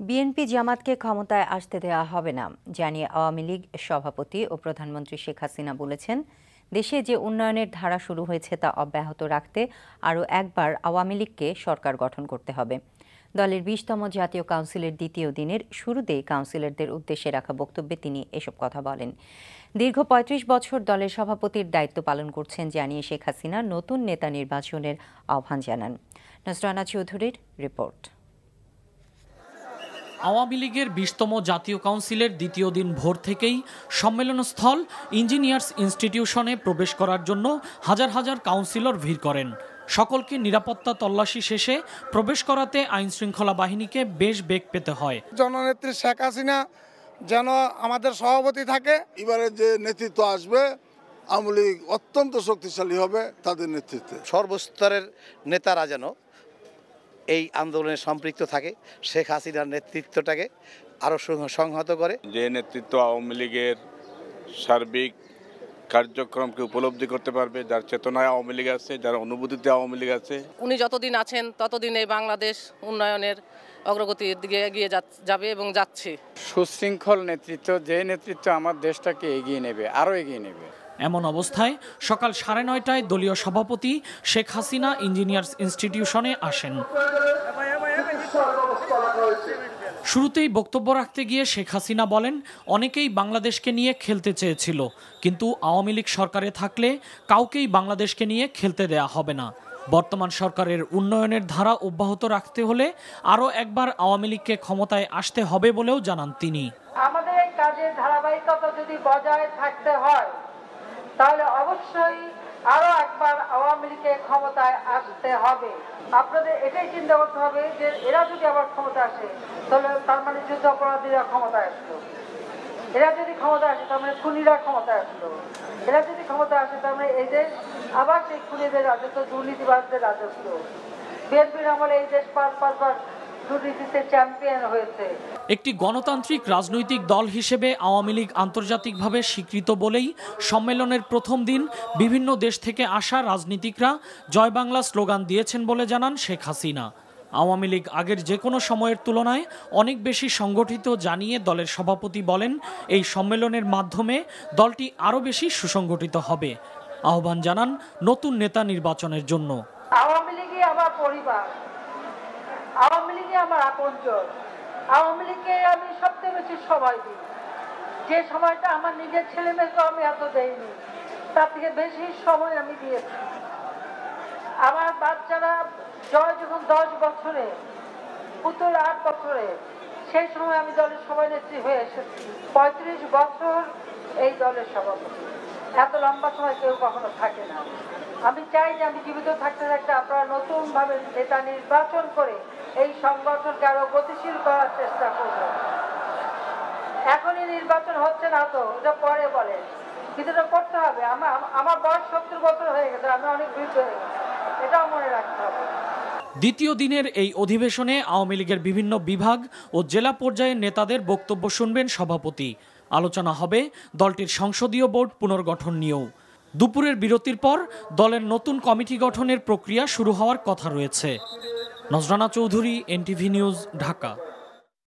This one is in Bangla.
বিএনপি জামাতকে ক্ষমতায় আসতে দেওয়া হবে না জানিয়ে আওয়ামী লীগ সভাপতি ও প্রধানমন্ত্রী শেখ হাসিনা বলেছেন, দেশে যে উন্নয়নের ধারা শুরু হয়েছে তা অব্যাহত রাখতে আরও একবার আওয়ামী লীগকে সরকার গঠন করতে হবে। দলের ২০তম জাতীয় কাউন্সিলের দ্বিতীয় দিনের শুরুতেই কাউন্সিলরদের উদ্দেশ্যে রাখা বক্তব্যে তিনি এসব কথা বলেন। দীর্ঘ ৩৫ বছর দলের সভাপতির দায়িত্ব পালন করছেন জানিয়ে শেখ হাসিনা নতুন নেতা নির্বাচনের আহ্বান জানান। নজরানা চৌধুরীর রিপোর্ট। আওয়ামী লীগের ২০তম জাতীয় কাউন্সিলের দ্বিতীয় দিন ভোর থেকেই সম্মেলনস্থল ইঞ্জিনিয়ার্স ইনস্টিটিউশনে প্রবেশ করার জন্য হাজার হাজার কাউন্সিলর ভিড় করেন। সকলকে নিরাপত্তা তল্লাশি শেষে প্রবেশ করাতে আইনশৃঙ্খলা বাহিনীকে বেশ বেগ পেতে হয়। জননেত্রী শেখ হাসিনা যেন আমাদের সভাপতি থাকে। এবারে যে নেতৃত্ব আসবে আওয়ামী লীগ অত্যন্ত শক্তিশালী হবে তাদের নেতৃত্বে। সর্বস্তরের নেতারা যেন এই আন্দোলনে সম্পৃক্ত থাকে, শেখ হাসিনার নেতৃত্বটাকে আরও সংহত করে। যে নেতৃত্ব আওয়ামী লীগের সার্বিক কার্যক্রমকে উপলব্ধি করতে পারবে, যার চেতনায় আওয়ামী লীগ আছে, যার অনুভূতিতে আওয়ামী লীগ আছে। উনি যতদিন আছেন ততদিন এই বাংলাদেশ উন্নয়নের অগ্রগতির দিকে এগিয়ে যাবে এবং যাচ্ছে। সুশৃঙ্খল নেতৃত্ব, যে নেতৃত্ব আমার দেশটাকে এগিয়ে নেবে, আরও এগিয়ে নেবে। এমন অবস্থায় সকাল ৯:৩০টায় দলীয় সভাপতি শেখ হাসিনা ইঞ্জিনিয়ার্স ইনস্টিটিউশনে আসেন। শুরুতেই বক্তব্য রাখতে গিয়ে শেখ হাসিনা বলেন, অনেকেই বাংলাদেশকে নিয়ে খেলতে চেয়েছিল, কিন্তু আওয়ামী লীগ সরকারে থাকলে কাউকেই বাংলাদেশকে নিয়ে খেলতে দেয়া হবে না। বর্তমান সরকারের উন্নয়নের ধারা অব্যাহত রাখতে হলে আরও একবার আওয়ামী লীগকে ক্ষমতায় আসতে হবে বলেও জানান তিনি। আমাদের এই কাজের ধারাবাহিকতা যদি বজায় থাকতে হয় তাহলে অবশ্যই আরো একবার আওয়ামী লীগের ক্ষমতায় আসতে হবে। আপনাদের এটাই চিন্তা করতে হবে যে এরা যদি আবার ক্ষমতা আসে তাহলে তার মানে যুদ্ধ অপরাধীরা ক্ষমতায় আসলো, এরা যদি ক্ষমতা আসে তার মানে খুনিরা ক্ষমতায় আসলো, এরা যদি ক্ষমতা আসে তার মানে এই দেশ আবার সেই খুনিদের রাজত্ব, দুর্নীতিবাজদের রাজত্ব। বিএনপির আমলে এই দেশ পাঁচবার দুর্নীতিতে চ্যাম্পিয়ন হয়েছে। একটি গণতান্ত্রিক রাজনৈতিক দল হিসেবে আওয়ামী লীগ আন্তর্জাতিকভাবে স্বীকৃত বলেই সম্মেলনের প্রথম দিন বিভিন্ন দেশ থেকে আসা রাজনীতিকরা জয় বাংলা স্লোগান দিয়েছেন বলে জানান শেখ হাসিনা। আওয়ামী লীগ আগের যে কোনো সময়ের তুলনায় অনেক বেশি সংগঠিত জানিয়ে দলের সভাপতি বলেন, এই সম্মেলনের মাধ্যমে দলটি আরও বেশি সুসংগঠিত হবে। আহ্বান জানান নতুন নেতা নির্বাচনের জন্য। আওয়ামী লীগই আমার পরিবার, আওয়ামী লীগই আমার আপনজন, আওয়ামী লীগকে আমি সবচেয়ে বেশি সময় দিই। যে সময়টা আমার নিজের ছেলে মেয়েকে আমি এত দেইনি, তার থেকে বেশি সময় আমি দিয়েছি। আমার বাচ্চারা জয় যখন 10 বছরে, পুতুল 8 বছরে, সেই সময় আমি দলের সভানেত্রী হয়ে এসেছি। 35 বছর এই দলের সভাপতি। এত লম্বা সময় কেউ কখনো থাকে না। আমি চাই যে আমি জীবিত থাকতে থাকতে আপনারা নতুনভাবে নেতা নির্বাচন করে এই সংগঠনকে আরো গতিশীল করার চেষ্টা করবেন। এখনই নির্বাচন হচ্ছে না তো, এটা পরে বলে, কিন্তু এটা করতে হবে। আমার বয়স 70 বছর হয়ে গেছে, আমি অনেক বৃদ্ধ হয়ে গেছি, এটাও মনে রাখতে হবে। দ্বিতীয় দিনের এই অধিবেশনে আওয়ামী লীগের বিভিন্ন বিভাগ ও জেলা পর্যায়ের নেতাদের বক্তব্য শুনবেন সভাপতি। আলোচনা হবে দলটির সংসদীয় বোর্ড পুনর্গঠন নিয়েও। দুপুরের বিরতির পর দলের নতুন কমিটি গঠনের প্রক্রিয়া শুরু হওয়ার কথা রয়েছে। নজরানা চৌধুরী, এনটিভি নিউজ, ঢাকা।